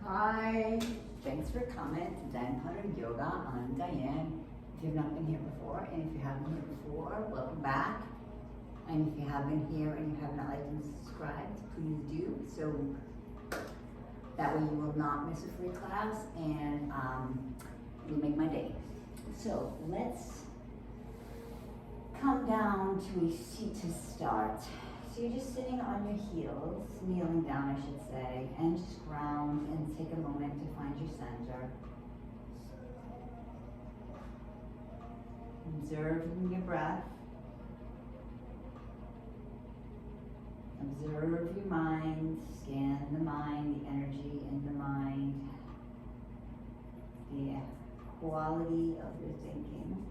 Hi, thanks for coming to Diane Hunter Yoga. I'm Diane. If you've not been here before, and if you have been here before, welcome back. And if you have been here and you have not liked and subscribed, please do. So that way you will not miss a free class, and it'll make my day. So let's come down to a seat to start. So you're just sitting on your heels, kneeling down I should say, and just ground and take a moment to find your center. Observe your breath. Observe your mind, scan the mind, the energy in the mind, the quality of your thinking.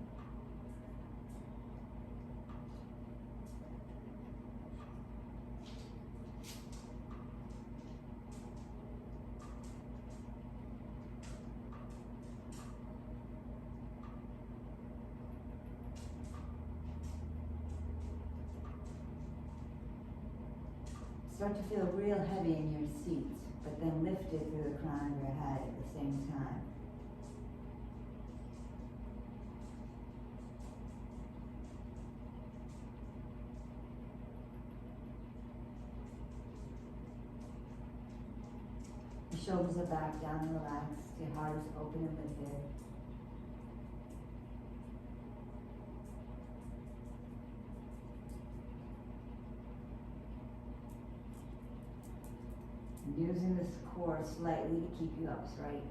Start to feel real heavy in your seat, but then lift it through the crown of your head at the same time. Your shoulders are back, down and relaxed. Your heart is open and lifted. Using this core slightly to keep you upright.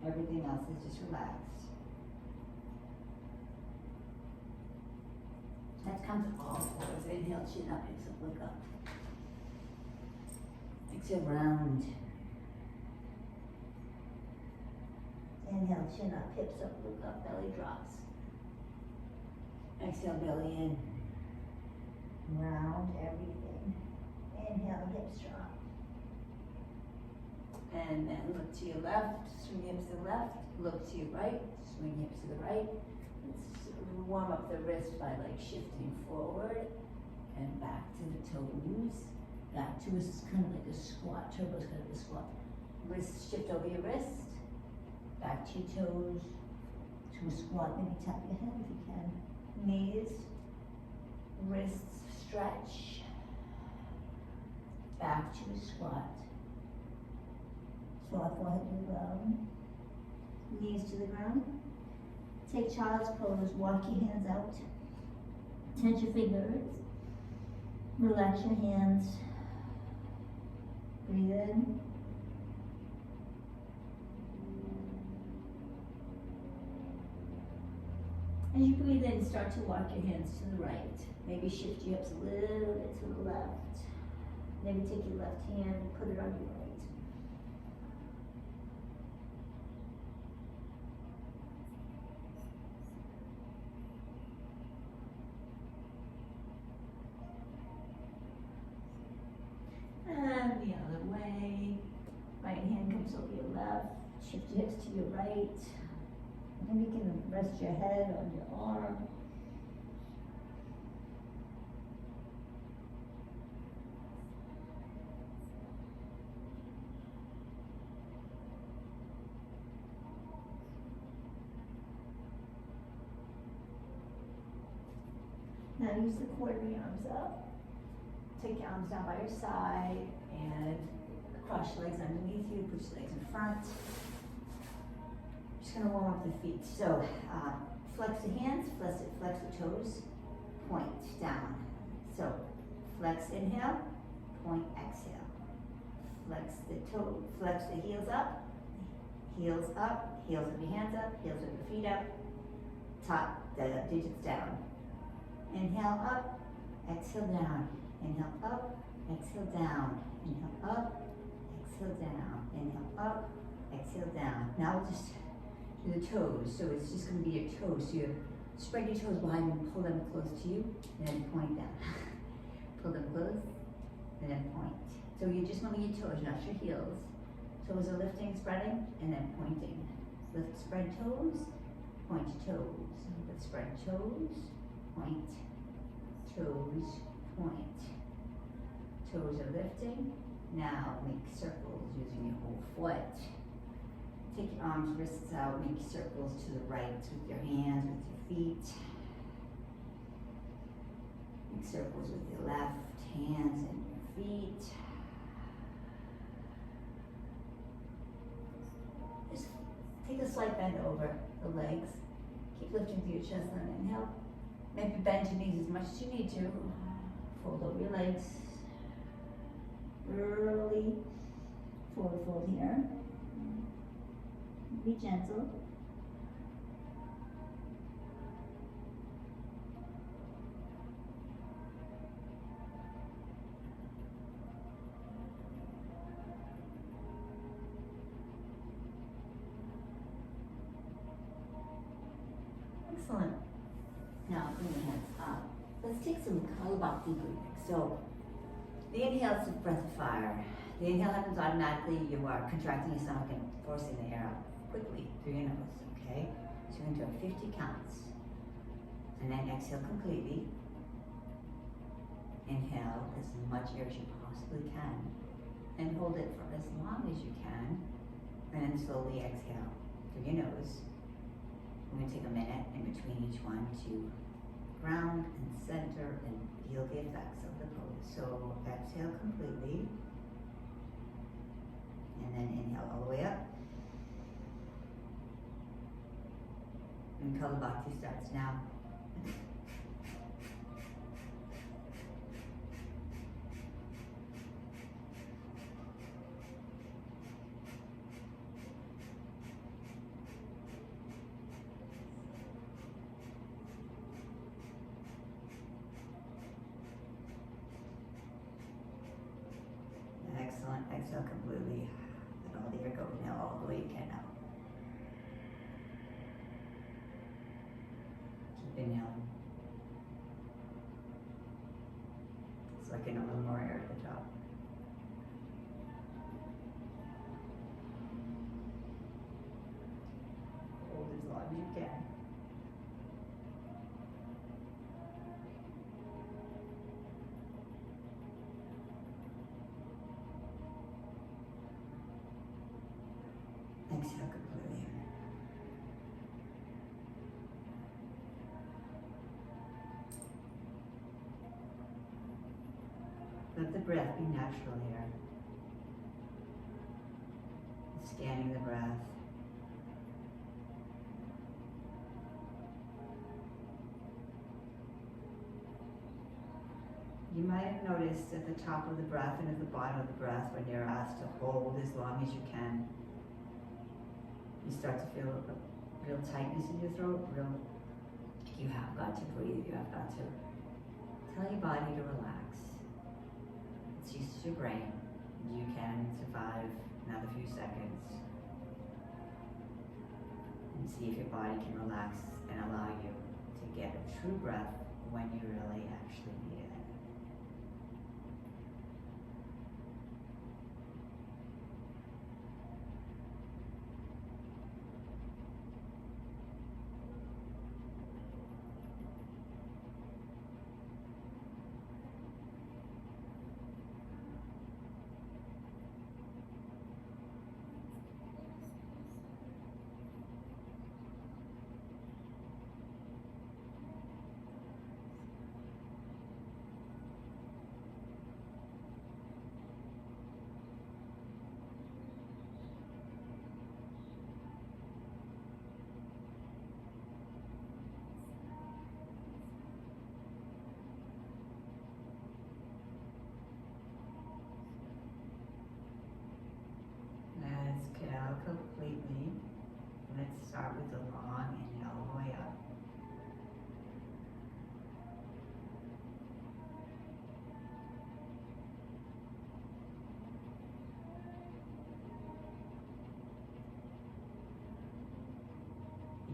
Everything else is just relaxed. Let's come to all fours. Inhale, chin up, exhale, look up. Exhale, round. Inhale, chin up, hips up, look up, belly drops. Exhale, belly in. Round everything. Inhale, hips drop. And then look to your left, swing hips to the left, look to your right, swing hips to the right. Let's warm up the wrist by like shifting forward and back to the toes. Back to a kind of like a squat, turbo's kind of a squat. Wrist, shift over your wrist, back to your toes, to a squat, maybe tap your head if you can. Knees, wrists stretch. Back to a squat. Squat, forehead to the ground. Knees to the ground. Take child's pose. Walk your hands out. Tense your fingers. Relax your hands. Breathe in. As you breathe in, start to walk your hands to the right. Maybe shift your hips a little bit to the left. Maybe take your left hand and put it on your right. And the other way. Right hand comes over your left. Shift your hips to your right. Maybe you can rest your head on your arm. Now use the core of your arms up. Take your arms down by your side and cross your legs underneath you, push your legs in front. Just gonna warm up the feet. So flex the hands, flex the toes, point down. So flex, inhale, point, exhale. Flex the toe, flex the heels up, heels of your hands up, heels of your feet up, top the digits down. Inhale up, exhale down. Inhale up, exhale down. Inhale up, exhale down. Inhale up, exhale down. Now we'll just do the toes. So it's just going to be your toes. So you spread your toes behind you and pull them close to you, and then point down. Pull them close, and then point. So you're just moving your toes, not your heels. Toes are lifting, spreading, and then pointing. Lift, spread toes, point toes. Lift, spread toes, point, toes, point. Toes are lifting. Now make circles using your whole foot. Take your arms, wrists out, make circles to the right with your hands, with your feet. Make circles with your left hands and your feet. Just take a slight bend over the legs. Keep lifting through your chest on inhale. Maybe bend your knees as much as you need to. Fold over your legs. Early forward fold here. Be gentle. Excellent. Now bring your hands up. Let's take some Kalabhakti breathing. So the inhale is a breath of fire. The inhale happens automatically. You are contracting your stomach and forcing the air out quickly through your nose, okay? So you're going to do 50 counts. And then exhale completely. Inhale as much air as you possibly can. And hold it for as long as you can. And then slowly exhale through your nose. I'm going to take a minute in between each one to ground and center and feel the effects of the pose. So exhale completely. And then inhale all the way up. And Kalabhakti starts now. Excellent. Exhale completely. Let all the air go now all the way you can now. Keep inhaling. So I can a little more air at the top. Hold as long as you can. Exhale completely. Let the breath be natural here. Scanning the breath. You might have noticed at the top of the breath and at the bottom of the breath when you're asked to hold as long as you can, you start to feel a real tightness in your throat, you have got to breathe, you have got to tell your body to relax. It's used to your brain. You can survive another few seconds and see if your body can relax and allow you to get a true breath when you really actually need it. Exhale completely. Let's start with the long inhale all the way up.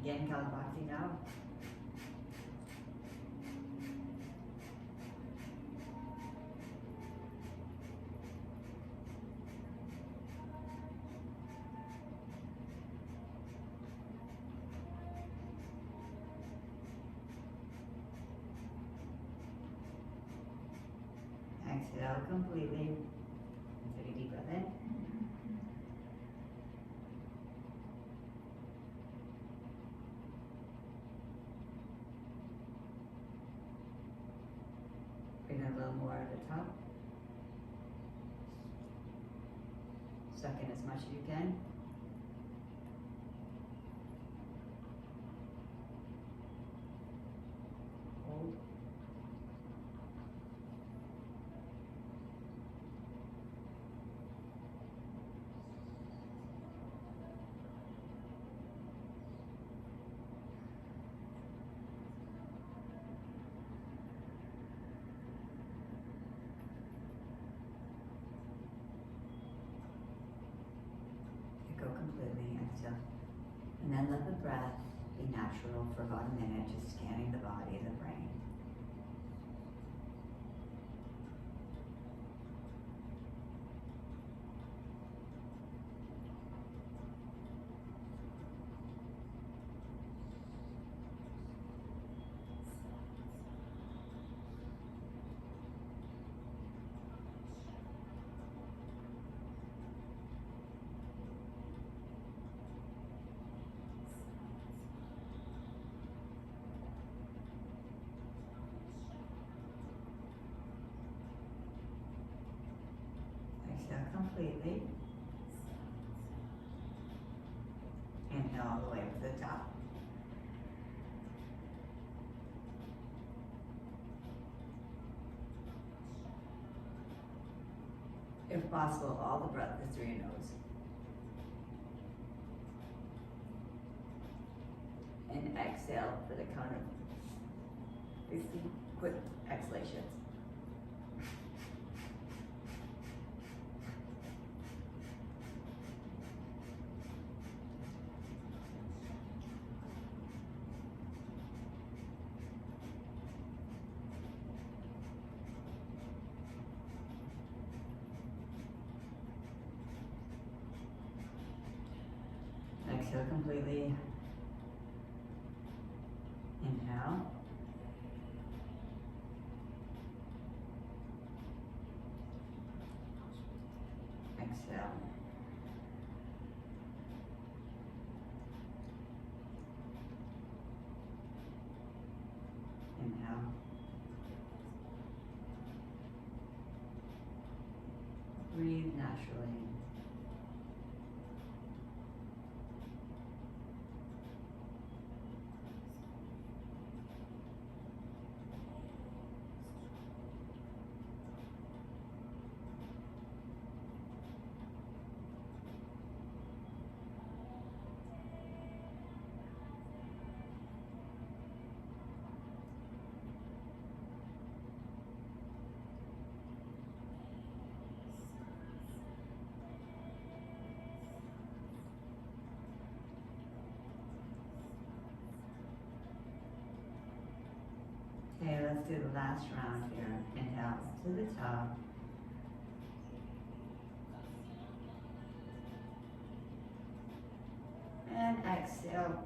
Again, Kalabhakti now. Exhale completely. Take a deep breath in. Bring it a little more at the top. Suck in as much as you can. Hold. Go completely, exhale. And then let the breath be natural for about a minute, just scanning the body and the brain. Exhale completely. Inhale all the way to the top. If possible, all the breath is through your nose. And exhale for the count of 50 quick exhalations. Exhale completely. Inhale. Exhale. Inhale. Breathe naturally. Okay, let's do the last round here. Inhale to the top. And exhale.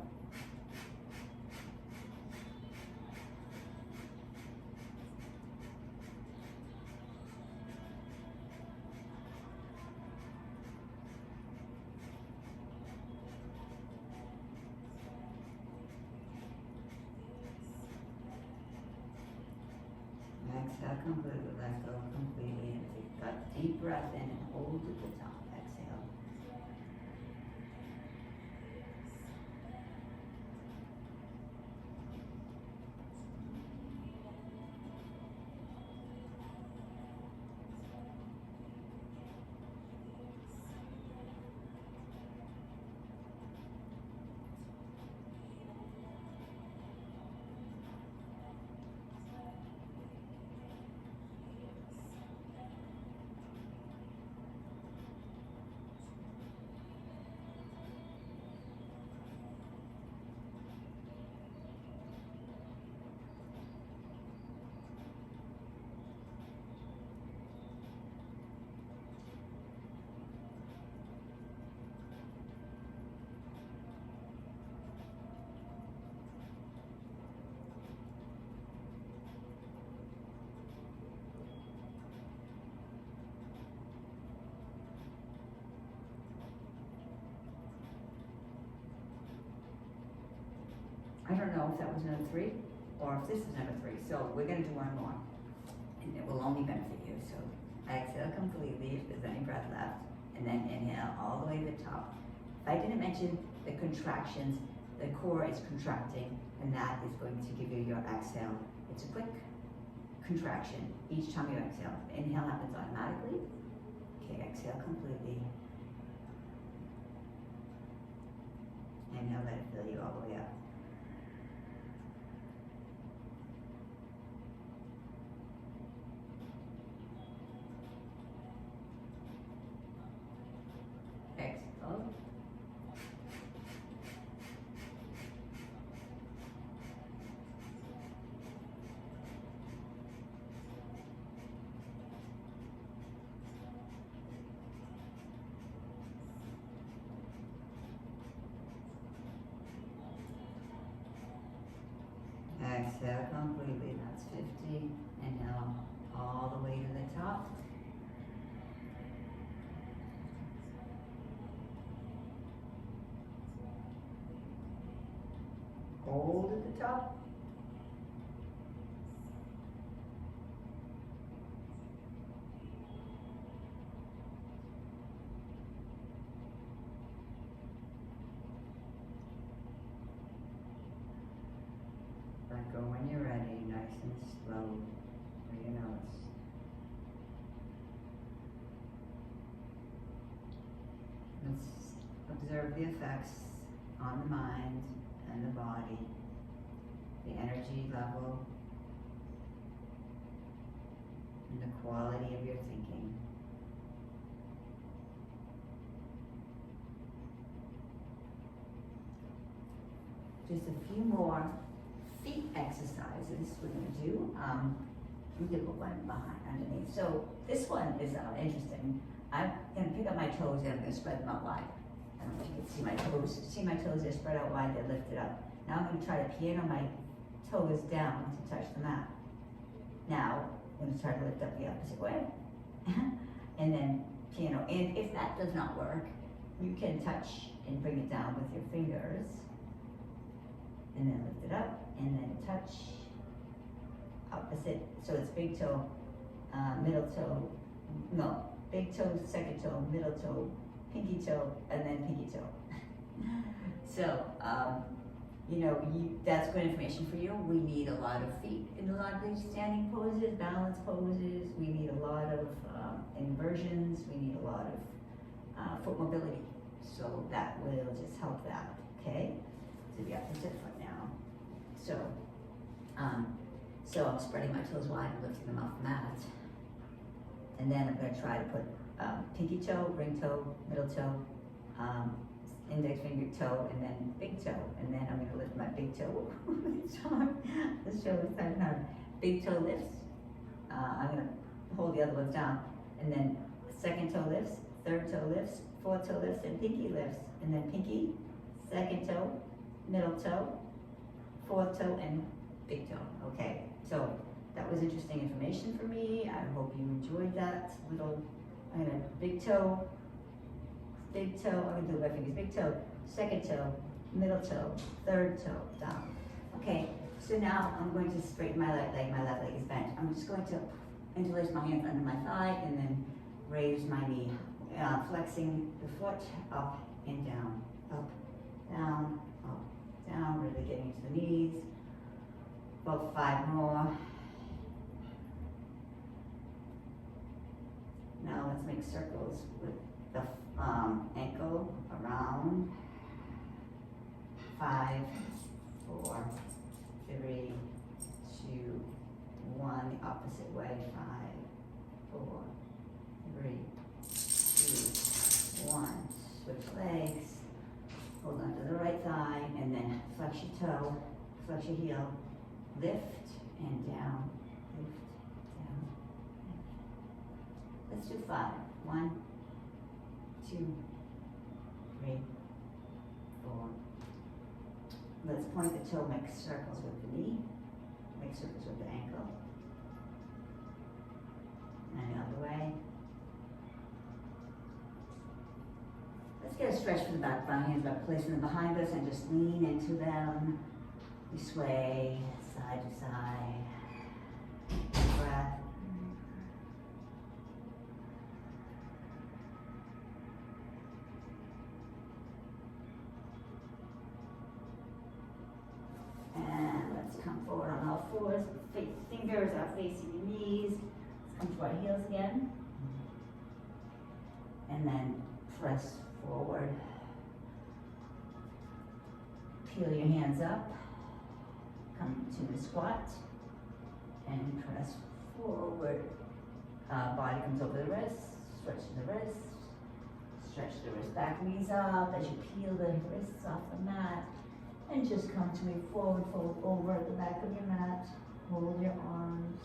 Exhale completely, let go completely, and take that deep breath in and hold at the top. Exhale. know if that was number 3 or if this is number 3. So we're gonna do one more, and it will only benefit you. So exhale completely if there's any breath left, and then inhale all the way to the top. If I didn't mention the contractions, the core is contracting, and that is going to give you your exhale. It's a quick contraction each time you exhale. Inhale happens automatically. Okay, exhale completely. Inhale, let it fill you all the way up. Exhale. Exhale completely, that's 50. Inhale all the way to the top. Hold at the top. Let go when you're ready, nice and slow through your nose. Let's observe the effects on the mind and the body, the energy level, and the quality of your thinking. Just a few more feet exercises we're going to do. We did put one behind underneath. So this one is interesting. I'm going to pick up my toes and I'm going to spread them out wide. I don't know if you can see my toes. See my toes, they're spread out wide, they're lifted up. Now I'm going to try to piano my toes down to touch the mat. Now I'm going to try to lift up the opposite way. And then piano. And if that does not work, you can touch and bring it down with your fingers. And then lift it up, and then touch, opposite, so it's big toe, middle toe, no, big toe, second toe, middle toe, pinky toe, and then pinky toe. So, that's good information for you. We need a lot of feet in a lot of these standing poses, balance poses. We need a lot of inversions. We need a lot of foot mobility. So that will just help that, okay? So the opposite foot now. So I'm spreading my toes wide and lifting them off the mat. And then I'm going to try to put pinky toe, ring toe, middle toe, index finger toe, and then big toe. And then I'm going to lift my big toe. This show is kind of hard. Big toe lifts. I'm going to hold the other ones down. And then second toe lifts, third toe lifts, fourth toe lifts, and pinky lifts. And then pinky, second toe, middle toe, fourth toe, and big toe. Okay, so that was interesting information for me. I hope you enjoyed that little. I'm gonna big toe. I'm gonna do my fingers. Big toe, second toe, middle toe, third toe, down. Okay, so now I'm going to straighten my left leg. My left leg is bent. I'm just going to interlace my hands under my thigh and then raise my knee, flexing the foot up and down, up, down, up, down, really getting to the knees. About 5 more. Now let's make circles with the ankle around. 5, 4, 3, 2, 1. The opposite way. 5, 4, 3, 2, 1. Switch legs. Hold on to the right thigh and then flex your toe, flex your heel. Lift and down, lift, down. Let's do 5. 1, 2, 3, 4. Let's point the toe, make circles with the knee, make circles with the ankle. And the other way. Let's get a stretch for the back of our hands by placing them behind us and just lean into them. You sway side to side. Breath. And let's come forward on all fours. Fingers are facing your knees. Let's come to our heels again. And then press forward. Peel your hands up. Come to a squat. And press forward. Body comes over the wrist. Stretch the wrist. Stretch the wrist back, knees up as you peel the wrists off the mat. And just come to a forward fold over the back of your mat. Hold your arms.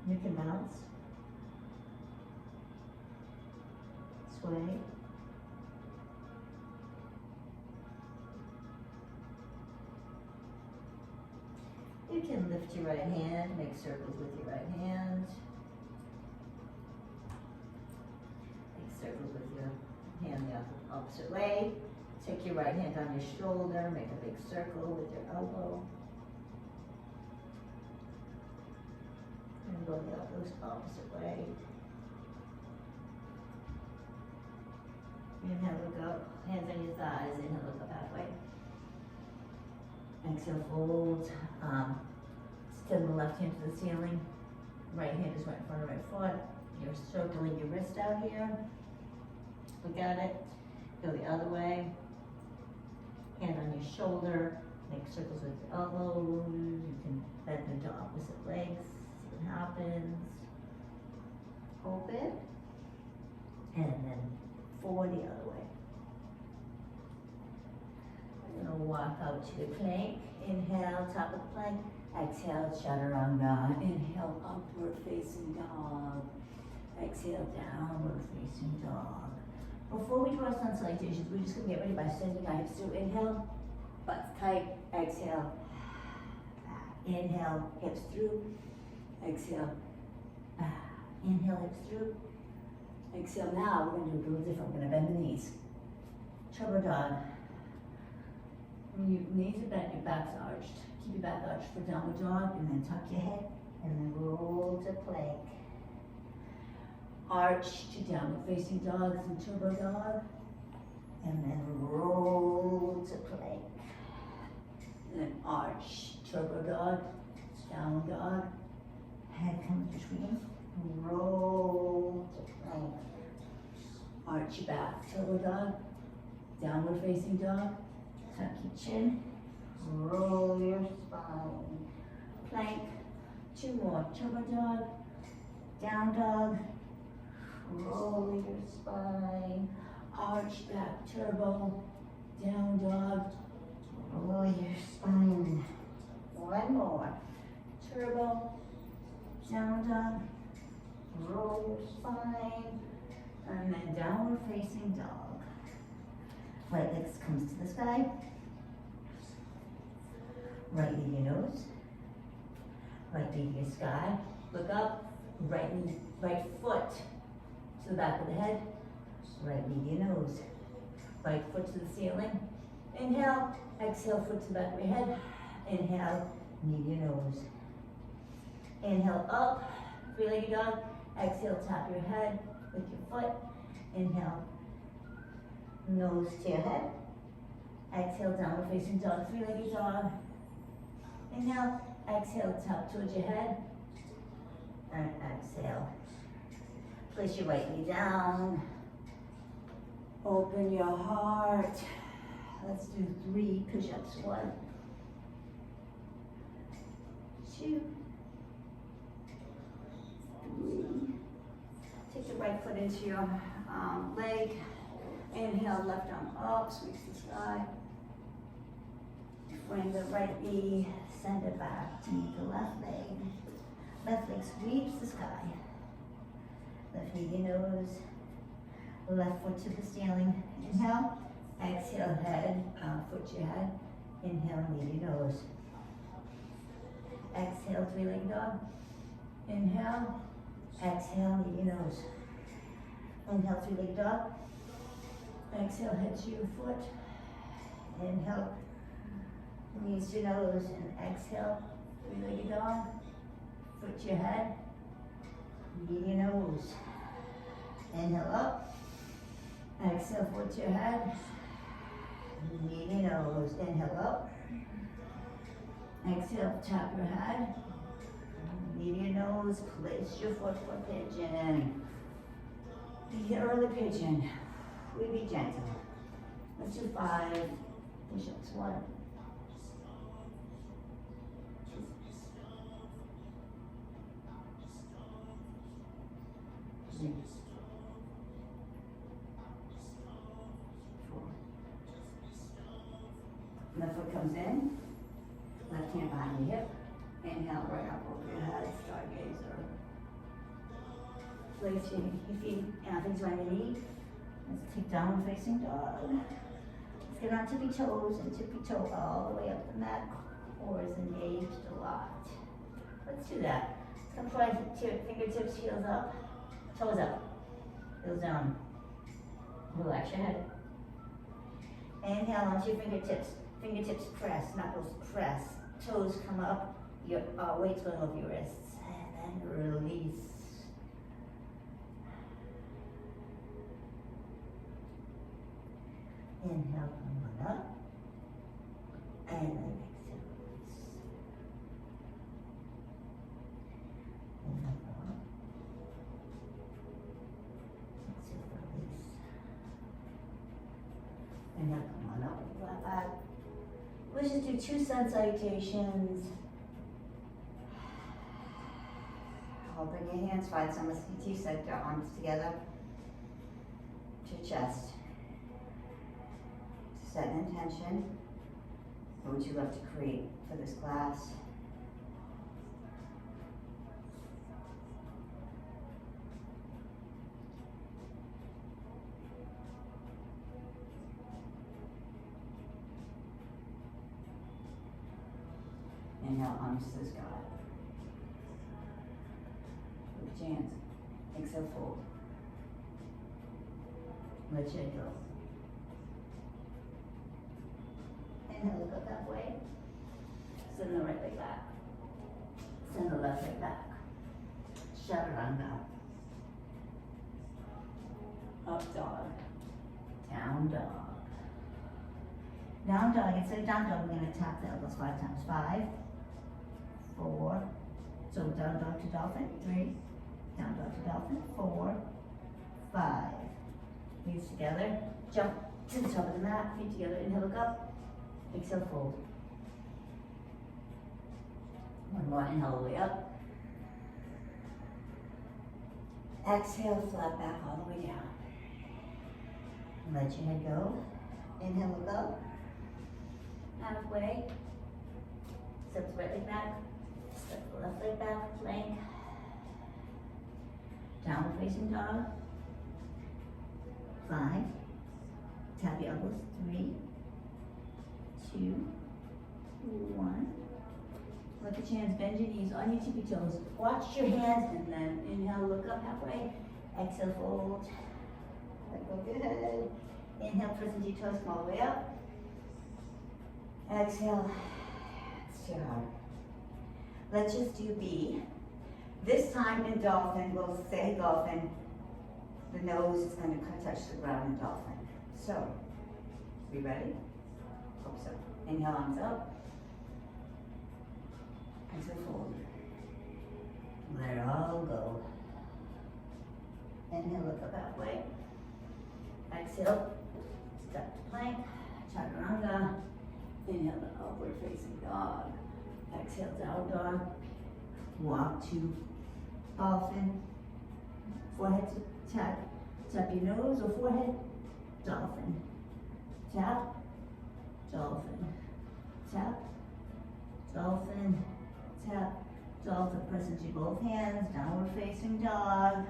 You can bounce. Sway. You can lift your right hand, make circles with your right hand. Make circles with your hand the opposite way. Take your right hand on your shoulder, make a big circle with your elbow. And go the opposite way. Inhale, look up, hands on your thighs, inhale, look up halfway. Exhale, fold. Extend the left hand to the ceiling. Right hand is right in front of right foot. You're circling your wrist out here. Look at it. Go the other way. Hand on your shoulder. Make circles with your elbows. You can bend into opposite legs. See what happens. Open. And then forward the other way. We're going to walk out to the plank. Inhale, top of the plank. Exhale, chaturanga. Inhale, upward facing dog. Exhale, downward facing dog. Before we cross on salutations, we're just going to get ready by sending our hips through. Inhale, butts tight. Exhale, back. Inhale, hips through. Exhale, back. Inhale, hips through. Exhale. Now we're going to do a little different. We're going to bend the knees. Turbo dog. When your knees are bent, your back's arched. Keep your back arched for downward dog, and then tuck your head, and then roll to plank. Arch to downward facing dog through turbo dog, and then roll to plank. And then arch, turbo dog, downward dog, head comes between, roll to plank. Arch your back, turbo dog, downward facing dog, tuck your chin, roll your spine, plank, 2 more, turbo dog, down dog, roll your spine, arch back, turbo, down dog, roll your spine. 1 more, turbo, down dog, roll your spine, and then downward facing dog. Right leg comes to the sky. Right knee to your nose. Right knee to your sky. Look up. Right knee, right foot to the back of the head. Right knee to your nose. Right foot to the ceiling. Inhale. Exhale, foot to the back of your head. Inhale, knee to your nose. Inhale up. Three-legged dog. Exhale, tap your head with your foot. Inhale. Nose to your head. Exhale, downward facing dog, 3-legged dog. Inhale, exhale, tap towards your head. And exhale. Place your right knee down. Open your heart. Let's do 3 push-ups. 1, 2, 3. Take the right foot into your leg. Inhale, left arm up, sweeps the sky. Bring the right knee, send it back to meet the left leg. Left leg sweeps the sky. Left knee to your nose. Left foot to the ceiling. Inhale. Exhale, head, foot to your head. Inhale, knee to your nose. Exhale, 3-legged dog. Inhale. Exhale, knee to your nose. Inhale, three-legged dog. Exhale, head to your foot. Inhale, knees to nose, and exhale, three-legged dog. Foot to your head, knee to your nose. Inhale up. Exhale, foot to your head, knee to your nose. Inhale up. Exhale, tap your head, knee to your nose. Place your foot for pigeon. The early pigeon. We be gentle. Let's do 5 push-ups. 1, 2, 3, 4. Left foot comes in. Left hand behind your hip. Inhale right up over your head. Stargazer. Place your feet, things on your knee. Let's take downward facing dog. Let's get on tippy toes and tippy toe all the way up the mat. Core is engaged a lot. Let's do that. Let's come try fingertips, heels up, toes up, heels down. Relax your head. Inhale onto your fingertips. Fingertips press, knuckles press. Toes come up, your weight's going over your wrists. And then release. Inhale, come on up. And then exhale, release. Inhale, come up. Exhale, release. Inhale, come on up. Flat back. Let's just do 2 sun salutations. I'll bring your hands, find some CT, set your arms together to your chest. Set an intention. What would you love to create for this class? Inhale, arms to the sky. Lift your hands. Exhale, fold. Let your head go. Inhale, look up that way. Send the right leg back. Send the left leg back. Chaturanga. Up dog. Down dog. Down dog. Instead of down dog, we're going to tap the elbows 5 times. 5, 4. So down dog to dolphin. 3. Down dog to dolphin. 4, 5. Knees together. Jump to the top of the mat. Feet together. Inhale, look up. Exhale, fold. One more, inhale all the way up. Exhale, flat back all the way down. Let your head go. Inhale, look up. Halfway. Step the right leg back. Step the left leg back, plank. Downward facing dog. 5. Tap your elbows. 3, 2, 1. Look at your hands, bend your knees on your tippy toes. Watch your hands and then inhale, look up halfway. Exhale, fold. Let go of your head. Inhale, press into your toes, come all the way up. Exhale, it's too hard. Let's just do B. This time in dolphin, we'll say dolphin. The nose is going to touch the ground in dolphin. So, we ready? Hope so. Inhale, arms up. Exhale, fold. Let it all go. Inhale, look up halfway. Exhale, step to plank, chaturanga. Inhale, the upward facing dog. Exhale, down dog. Walk to dolphin. Forehead to tap. Tap your nose or forehead. Dolphin. Tap. Dolphin. Tap. Dolphin. Tap. Dolphin. Press into both hands. Downward facing dog.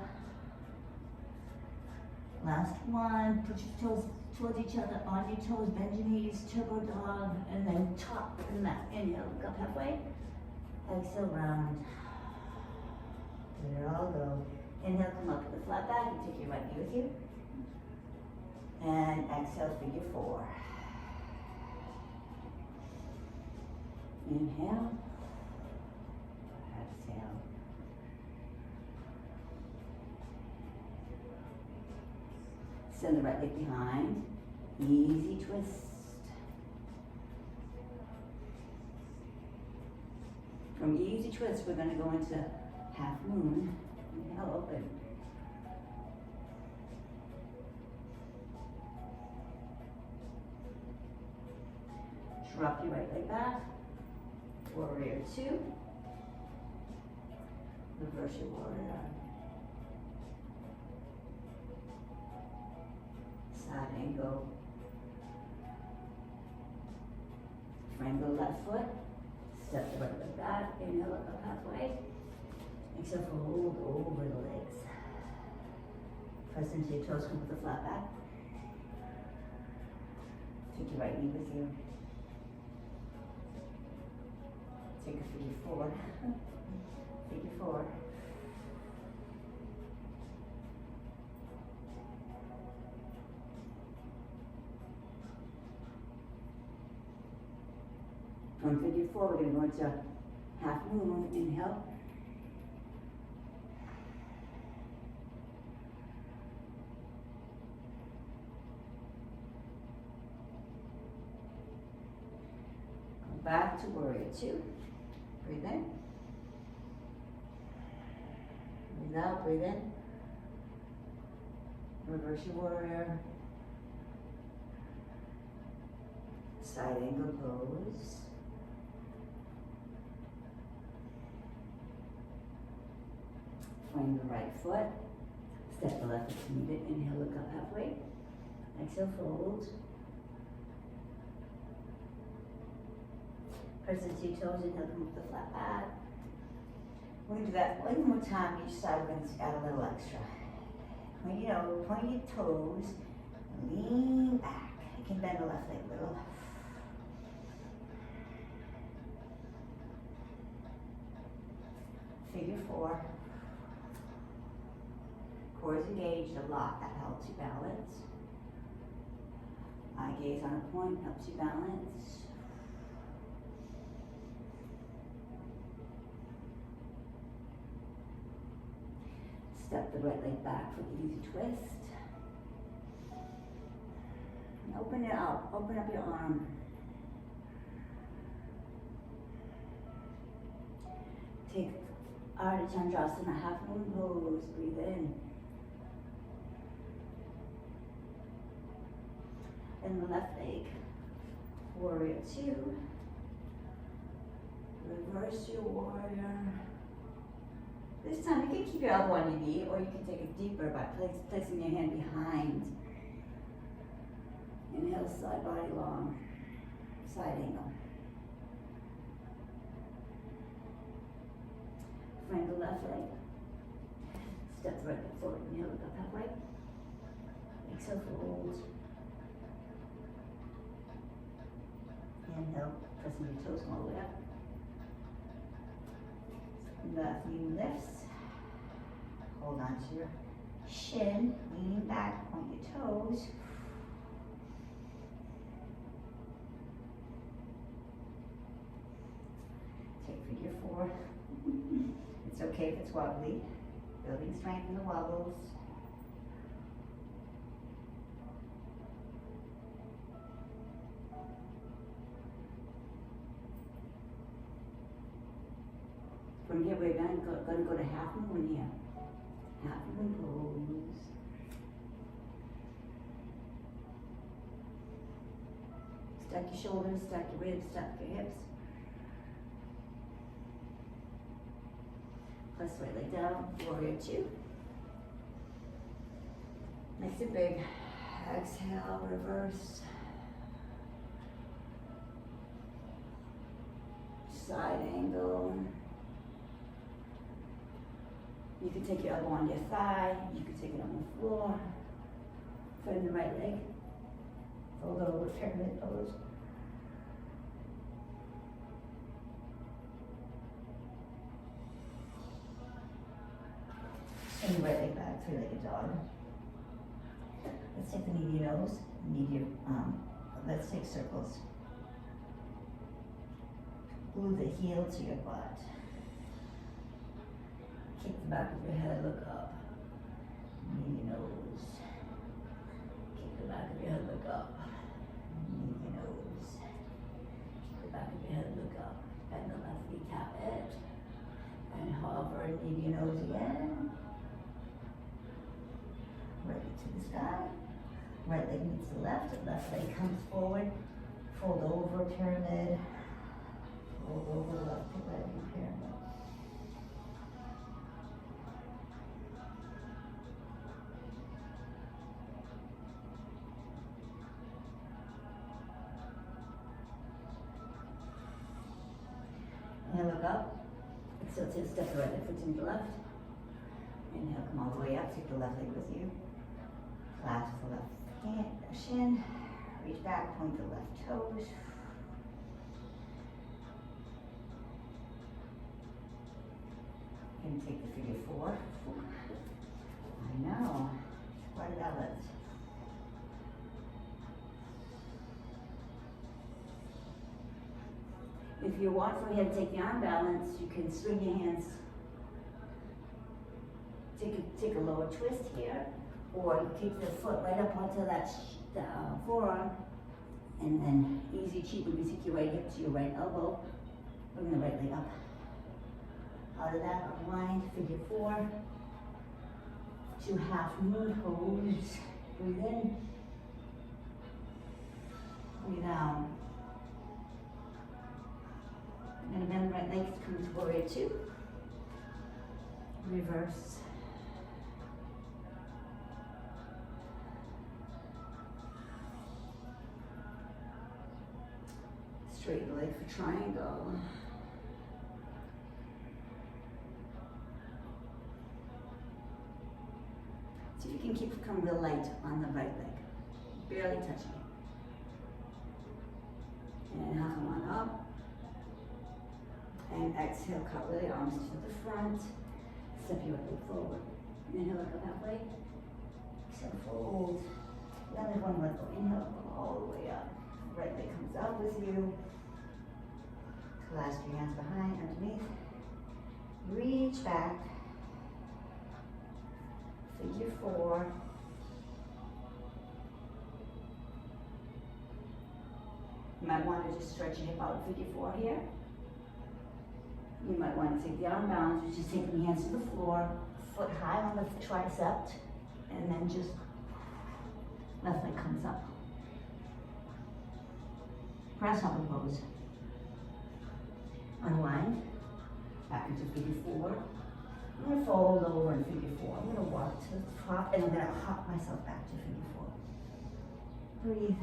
Last one. Put your toes towards each other on your toes. Bend your knees. Turbo dog. And then top the mat. Inhale. Look up halfway. Exhale round. Let it all go. Inhale, come up with the flat back, and take your right knee with you. And exhale, figure 4. Inhale. Exhale. Send the right leg behind. Easy twist. From easy twist, we're going to go into half moon. Inhale, open. Drop your right leg back. Warrior 2. Reverse your warrior. Side angle. Frame the left foot. Step the right leg back. Inhale, look up halfway. Exhale, fold over the legs. Press into your toes, come with the flat back. Take your right knee with you. Take a figure 4. Figure 4. From figure 4, we're going to go into half moon. Inhale. Go back to warrior 2. Breathe in. Breathe out, breathe in. Reverse your warrior. Side angle pose. Frame the right foot. Step the left foot to meet it. Inhale, look up halfway. Exhale, fold. Press into your toes, inhale, come up the flat back. We're going to do that one more time each side. We're going to add a little extra. Point your toes, lean back. You can bend the left leg a little. Figure 4. Core is engaged a lot. That helps you balance. Eye gaze on a point helps you balance. Step the right leg back for easy twist. And open it up. Open up your arm. Take Ardha Chandrasana, half moon pose. Breathe in. And the left leg. Warrior 2. Reverse your warrior. This time you can keep your elbow on your knee, or you can take it deeper by placing your hand behind. Inhale, side body long, side angle. Frame the left leg. Step the right leg forward. Inhale, look up halfway. Exhale, fold. Inhale, pressing your toes all the way up. Left knee lifts. Hold on to your shin, lean back, point your toes. Take figure 4. It's okay if it's wobbly. Building strength in the wobbles. From here, we're going to go to half moon here. Half moon pose. Stack your shoulders, stack your ribs, stack your hips. Press right leg down, warrior 2. Nice and big. Exhale, reverse. Side angle. You can take your elbow on your thigh. You can take it on the floor. Frame the right leg. Fold over, pyramid pose. And the right three-legged dog. Let's take the knee to your nose, knee to your, let's take circles. Glue the heel to your butt. Kick the back of your head, look up. Knee to your nose. Kick the back of your head, look up. Knee to your nose. Kick the back of your head, look up. Bend the left knee, tap it. And hover, knee to your nose again. Right leg to the sky. Right leg meets the left leg comes forward. Fold over, pyramid. Fold over the left leg, pyramid. And look up. So step the right leg foot to the left. Inhale, come all the way up, take the left leg with you. Clasp the left hand, shin. Reach back, point the left toes. And take the figure four. I know, quite a balance. If you want from here to take the arm balance, you can swing your hands, take a lower twist here, or kick the foot right up onto that forearm, and then easy cheap would be take your right hip to your right elbow, bring the right leg up. Out of that, unwind, figure four, 2 half moon pose, breathe in, breathe out. I'm going to bend the right leg, come to warrior two. Reverse. Straight leg for triangle. See if you can keep come real light on the right leg. Barely touching it. Inhale, come on up. And exhale, cartwheel your arms to the front. Step your right leg forward. Inhale, look up halfway. Exhale, fold. Then there's one let go. Inhale, go all the way up. Right leg comes up with you. Clasp your hands behind, underneath. Reach back. Figure four. You might want to just stretch your hip out, figure four here. You might want to take the arm balance, which is taking the hands to the floor, foot high on the tricep, and then just left leg comes up. Grasshopper pose. Unwind, back into figure four. I'm going to fold over in figure four. I'm going to walk to the top, and I'm going to hop myself back to figure four. Breathe.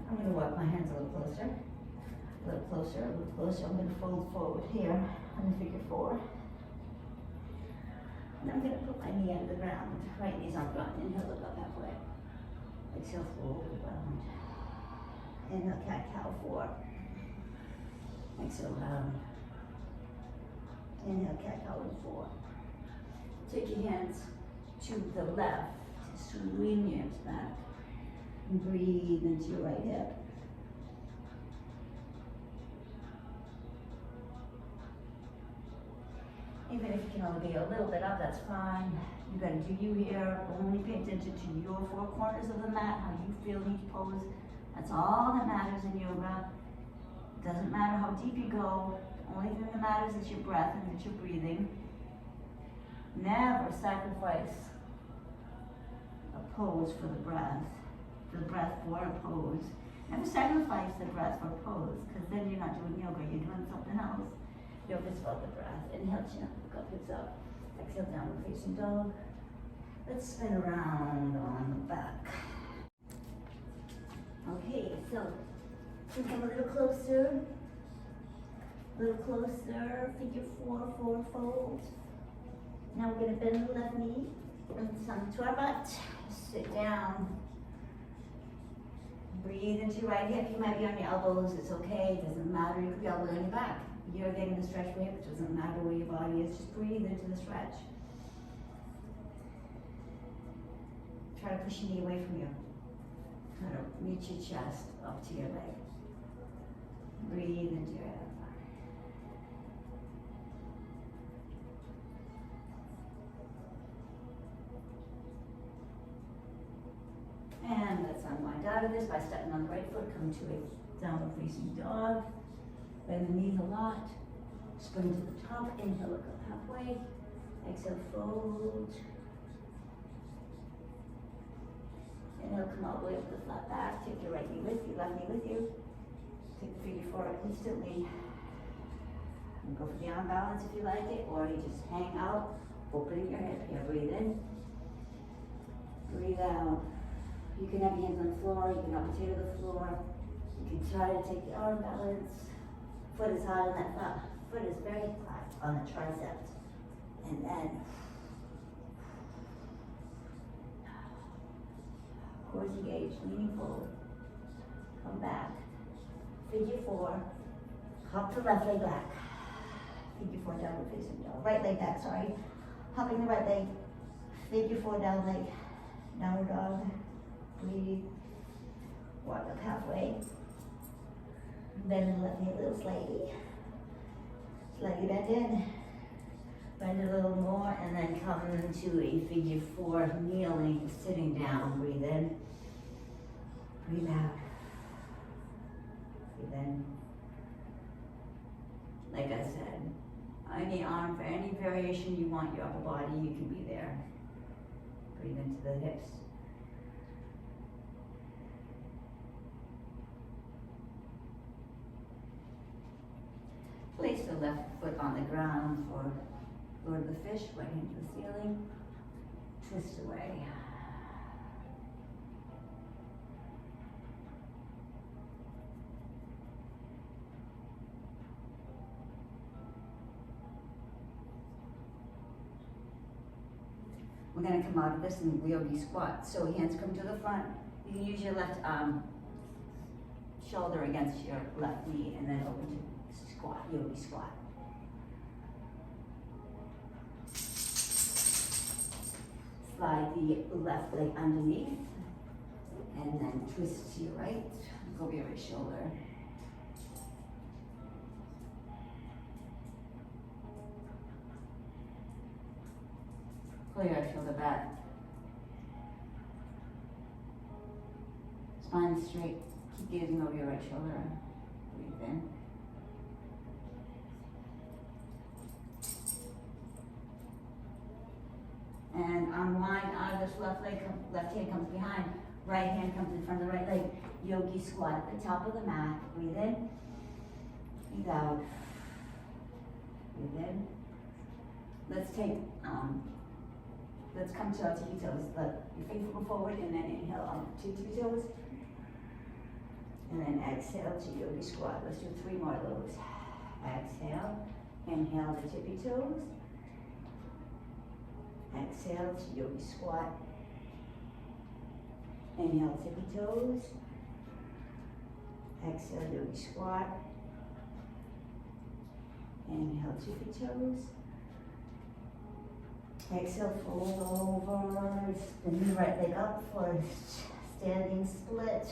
I'm going to walk my hands a little closer, a little closer, a little closer. I'm going to fold forward here on the figure four. And I'm going to put my knee on the ground. Right knee's on front. Inhale, look up halfway. Exhale, fold around. Inhale, cat-cow four. Exhale, round. Inhale, cat-cow in four. Take your hands to the left. Swing your hips back. Breathe into your right hip. Even if you can only be a little bit up, that's fine. You're going to do you here. Only pay attention to your four corners of the mat, how you feel each pose. That's all that matters in yoga. It doesn't matter how deep you go. The only thing that matters is your breath and that you're breathing. Never sacrifice a pose for the breath. The breath for a pose. Never sacrifice the breath for a pose, because then you're not doing yoga, you're doing something else. Yoga's about the breath. Inhale, chin up, look up, hips up. Exhale, downward facing dog. Let's spin around on the back. Okay, so come a little closer. A little closer, figure four, four folds. Now we're going to bend the left knee and come to our butt. Sit down. Breathe into your right hip. You might be on your elbows, it's okay, it doesn't matter. You could be all the way on your back. You're getting the stretch wave. It doesn't matter where your body is. Just breathe into the stretch. Try to push your knee away from you. Try to reach your chest up to your leg. Breathe into your head. And let's unwind out of this by stepping on the right foot. Come to a downward facing dog. Bend the knees a lot. Spring to the top. Inhale, look up halfway. Exhale, fold. Inhale, come all the way up to the flat back. Take your right knee with you, left knee with you. Take the figure four instantly. And go for the arm balance if you like it, or you just hang out, opening your hip here. Breathe in. Breathe out. You can have your hands on the floor, you can have potato to the floor. You can try to take the arm balance. Foot is hard on that thigh. Foot is very hard on the tricep. And then core is engaged, leaning forward. Come back. Figure four. Hop the left leg back. Figure four downward facing dog. Right leg back, sorry. Hopping the right leg. Figure four down leg. Downward dog. Breathe. Walk up halfway. Bend the left knee a little slightly. Slightly bend in. Bend a little more and then come into a figure four, kneeling, sitting down. Breathe in. Breathe out. Breathe in. Like I said, any arm, for any variation you want your upper body, you can be there. Breathe into the hips. Place the left foot on the ground for Lord of the Fish, right hand to the ceiling. Twist away. We're going to come out of this in yogi squat. So hands come to the front. You can use your left shoulder against your left knee and then open to squat, yogi squat. Slide the left leg underneath and then twist to your right. Go over your right shoulder. Pull your right shoulder back. Spine straight. Keep gazing over your right shoulder. Breathe in. And unwind out of this left leg. Left hand comes behind. Right hand comes in front of the right leg. Yogi squat at the top of the mat. Breathe in. Breathe out. Breathe in. Let's take let's come to our tippy toes. Let your feet go forward and then inhale on 2 tippy toes. And then exhale to yogi squat. Let's do 3 more of those. Exhale. Inhale the tippy toes. Exhale to yogi squat. Inhale tippy toes. Exhale yogi squat. Inhale tippy toes. Exhale, fold over, spin the right leg up for standing split.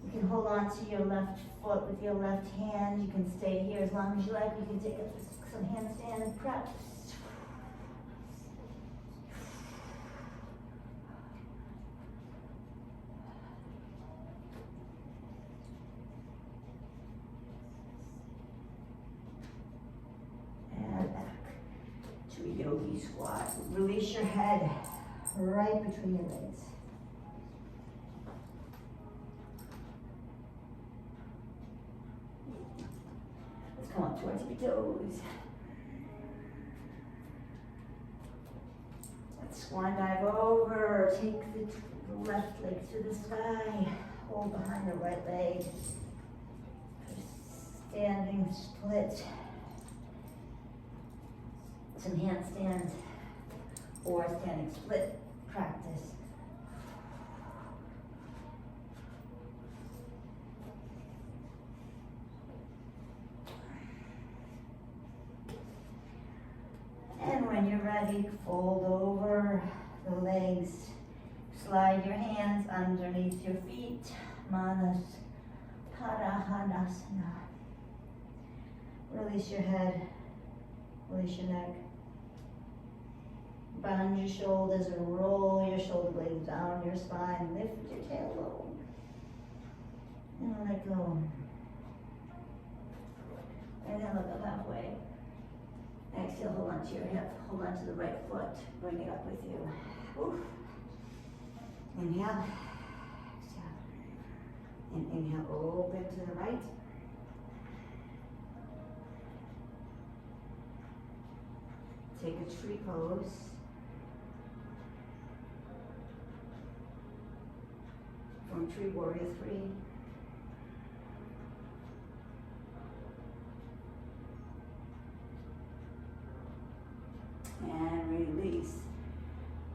You can hold on to your left foot with your left hand. You can stay here as long as you like. You can take some handstand prep. Yogi squat. Release your head right between your legs. Let's come up to our tippy toes. Let's swan dive over. Take the left leg to the sky. Hold behind the right leg. Standing split. Some handstands or standing split practice. body, fold over the legs, slide your hands underneath your feet, Manas Parahanasana. Release your head, release your neck. Bend your shoulders and roll your shoulder blades down your spine. Lift your tailbone and let go. And then look up halfway. Exhale, hold on to your hip, hold on to the right foot, bring it up with you. Oof. Inhale, exhale. And inhale, open to the right. Take a tree pose. From Tree Warrior 3. And release.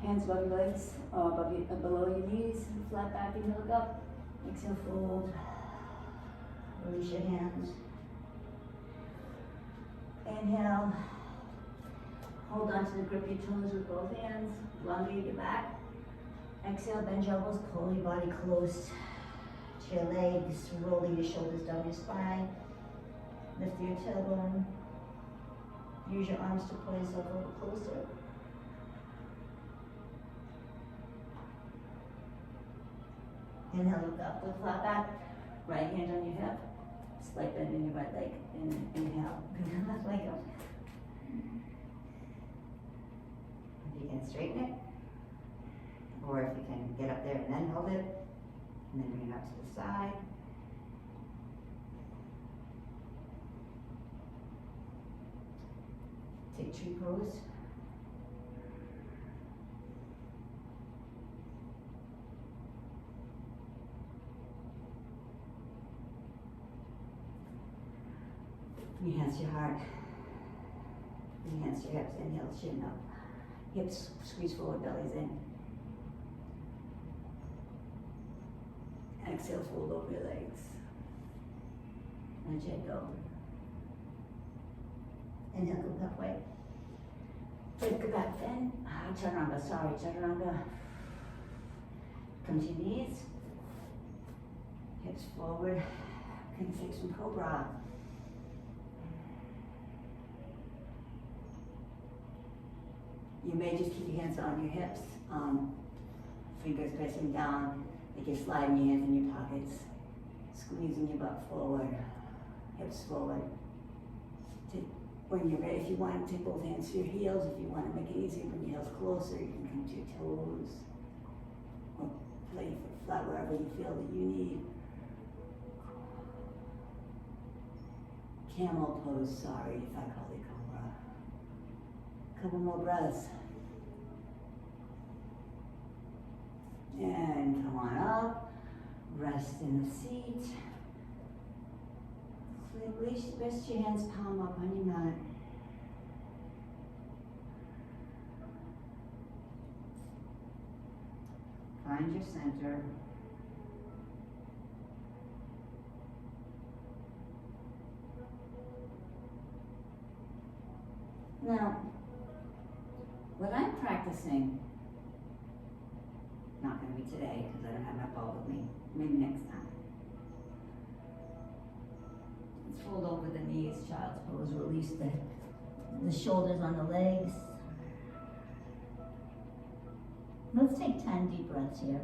Hands above your legs, below your knees, flat back and look up. Exhale, fold. Release your hands. Inhale. Hold on to the grip of your toes with both hands. Elongate your back. Exhale, bend your elbows, pull your body close to your legs, rolling your shoulders down your spine. Lift your tailbone. Use your arms to pull yourself over closer. Inhale, look up, look flat back. Right hand on your hip. Slight bend in your right leg. And inhale, bring your left leg up. If you can straighten it, or if you can get up there and then hold it, and then bring it up to the side. Take tree pose. Enhance your heart. Enhance your hips. Inhale, chin up. Hips squeeze forward, bellies in. Exhale, fold over your legs. Let your head go. Inhale, go halfway. Take a back bend. Chaturanga. Come to your knees. Hips forward. Can take some cobra. You may just keep your hands on your hips, fingers pressing down, like you're sliding your hands in your pockets, squeezing your butt forward, hips forward. When you're ready, if you want to take both hands to your heels, if you want to make it easier, bring your heels closer, you can come to your toes, or lay your foot flat wherever you feel that you need. Camel pose, sorry if I call it cobra. Couple more breaths. And come on up. Rest in the seat. Rest your hands palm up on your mat. Find your center. Now, what I'm practicing, not going to be today because I don't have my ball with me, maybe next time. Let's fold over the knees, child's pose, release the shoulders on the legs. Let's take 10 deep breaths here.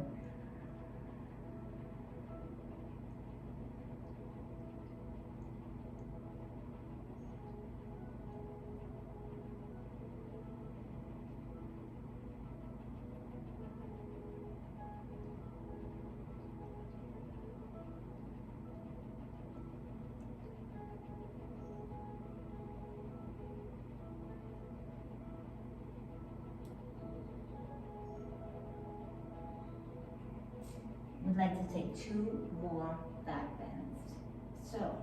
We'd like to take 2 more back bends. So,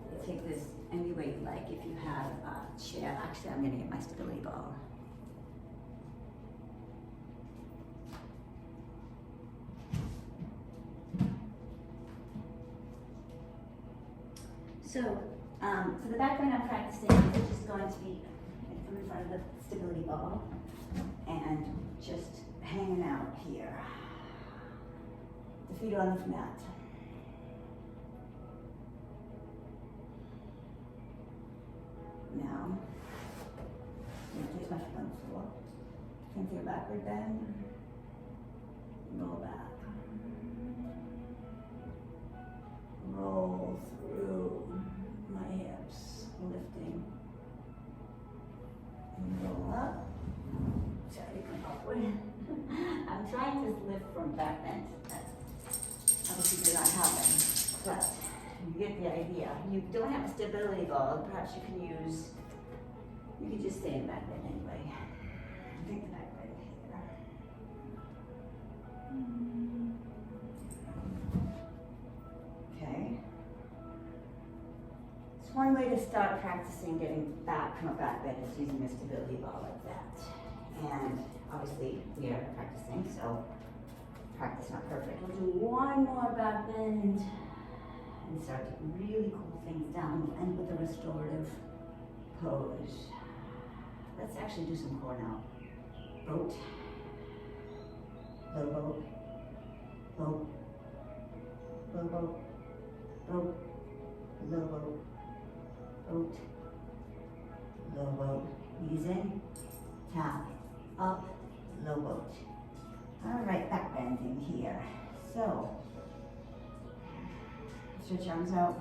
you take this any way you like. If you have a chair, actually I'm going to get my stability ball. So, For the back bend I'm practicing, I'm just going to be in front of the stability ball and just hanging out here. The feet are on the mat. Now, I'm going to place my feet on the floor. Into a backward bend. Roll back. Roll through my hips, lifting. Roll up. Try to come upward. I'm trying to lift from back bend. That obviously did not happen, but you get the idea. You don't have a stability ball. Perhaps you can just stay in back bend anyway. Take the back bend here. Okay. It's one way to start practicing getting back from a back bend is using a stability ball like that. And obviously we are practicing, so practice not perfect. We'll do one more back bend and start to really cool things down. We'll end with a restorative pose. Let's actually do some core now. Boat, low boat, boat, low boat, boat, low boat, boat, low boat. Knees in, tap, up, low boat. All right, back bending here. So, stretch arms out.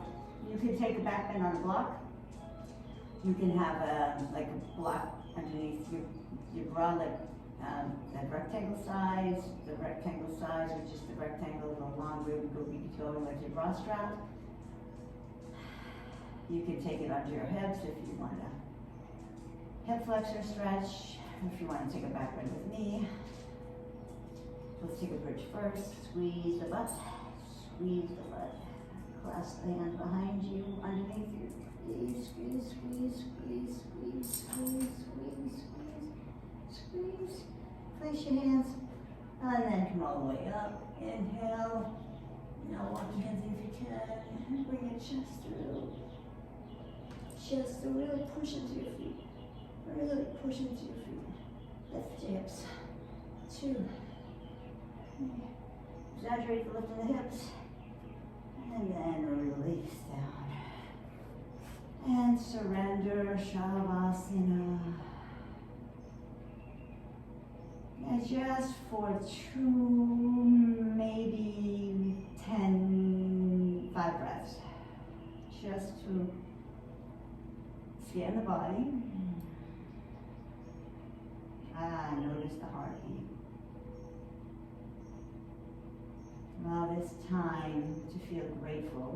You can take a back bend on a block. You can have like a block underneath your bra, like that rectangle size, which is the rectangle, the long way we could go with your bra strap. You can take it under your hips if you want a hip flexor stretch. If you want to take a back bend with me. Let's take a bridge first. Squeeze the butt. Squeeze the butt. Clasp the hands behind you, underneath you. Squeeze, squeeze, squeeze, squeeze, squeeze, squeeze, squeeze, squeeze, squeeze. Place your hands, and then come all the way up. Inhale. Now walk your hands in if you can. Bring your chest through. Chest through. Really push into your feet. Really push into your feet. Lift your hips. 2. Exaggerate the lift in the hips. And then release down. And surrender, Shavasana. And just for 2, maybe 10, 5 breaths. Just to scan the body. Notice the heartbeat. Allow this time to feel grateful.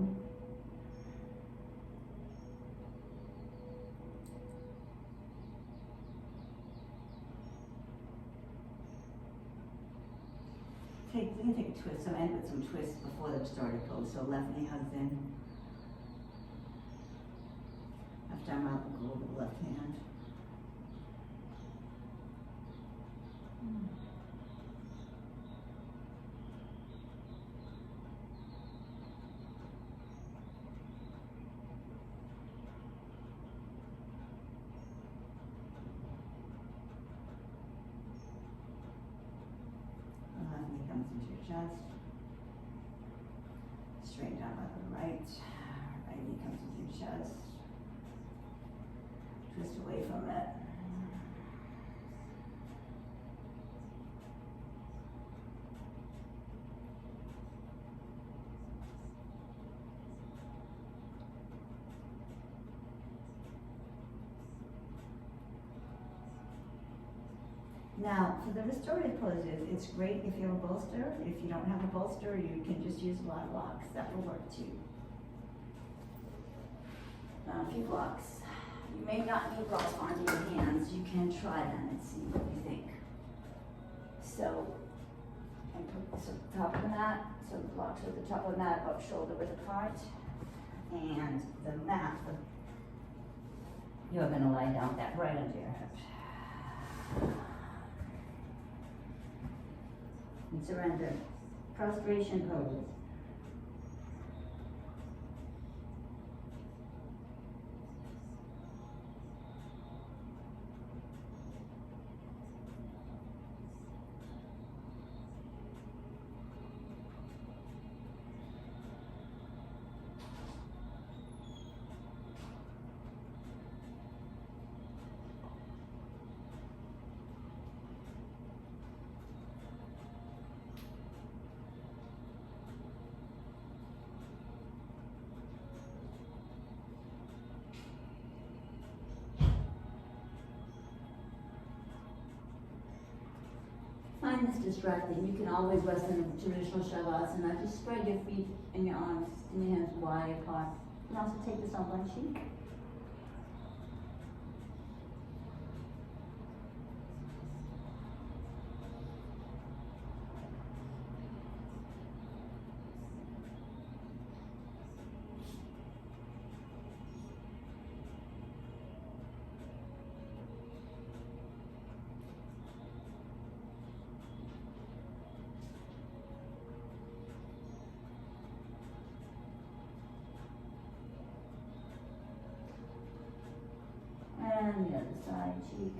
We can take a twist. So end with some twists before the restorative pose. So left knee hugs in. Left arm out, go over the left hand. Comes into your chest. Straighten down by the right. Right knee comes into your chest. Twist away from it. Now, for the restorative poses, it's great if you have a bolster. If you don't have a bolster, you can just use a lot of blocks. That will work too. A few blocks. You may not need blocks onto your hands. You can try them and see what you think. So, and put this at the top of the mat. So the blocks are at the top of the mat, about shoulder width apart. And the mat, you're going to lie down with that right under your hip. And surrender. Prostration pose. mind is distracted, you can always rest in a traditional Shavasana. Just spread your feet and your arms and your hands wide apart. You can also take this on one cheek. And the other side cheek.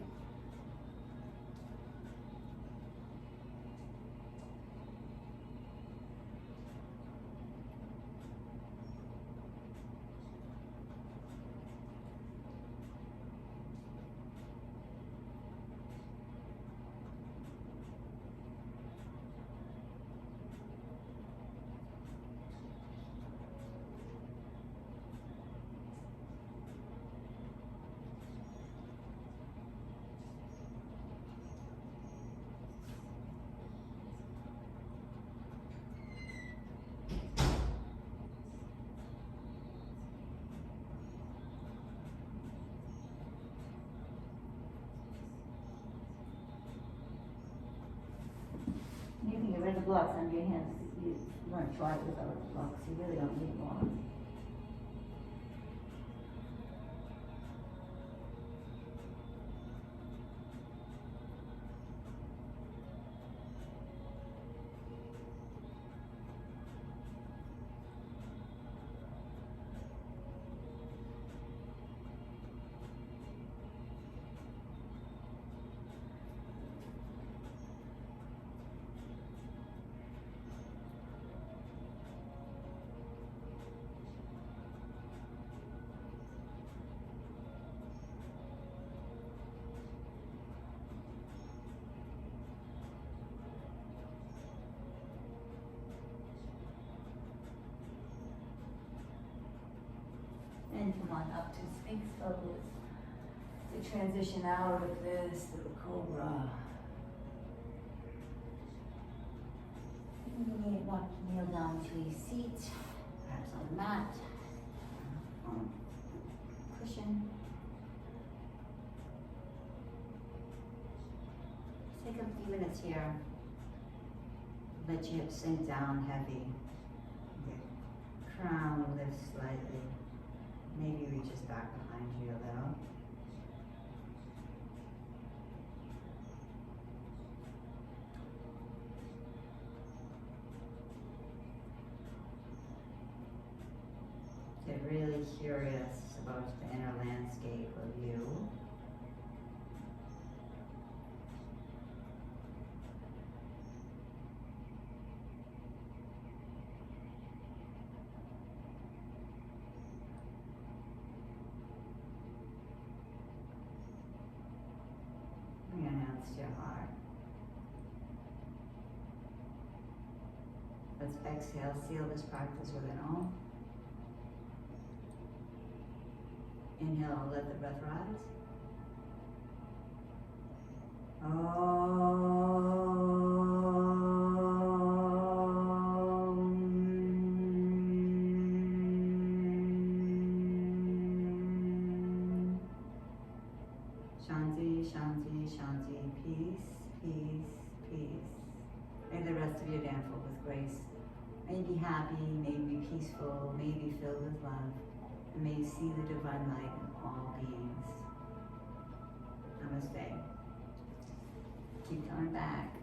You can get rid of the blocks under your hands. You want to try it without the blocks. You really don't need blocks. And come on up to Sphinx pose. To transition out of this little cobra. You may want to kneel down to a seat, perhaps on a mat, on a cushion. Take a few minutes here. Let your hips sink down heavy. Your crown lifts slightly. Maybe reaches back behind you a little. Get really curious about the inner landscape of you. Bring your hands to your heart. Let's exhale, seal this practice with an Om. Inhale, let the breath rise. Shanti, Shanti, Shanti, peace, peace, peace. May the rest of your day unfold with grace. May you be happy, may you be peaceful, may you be filled with love, and may you see the divine light in all beings. Namaste. Keep coming back.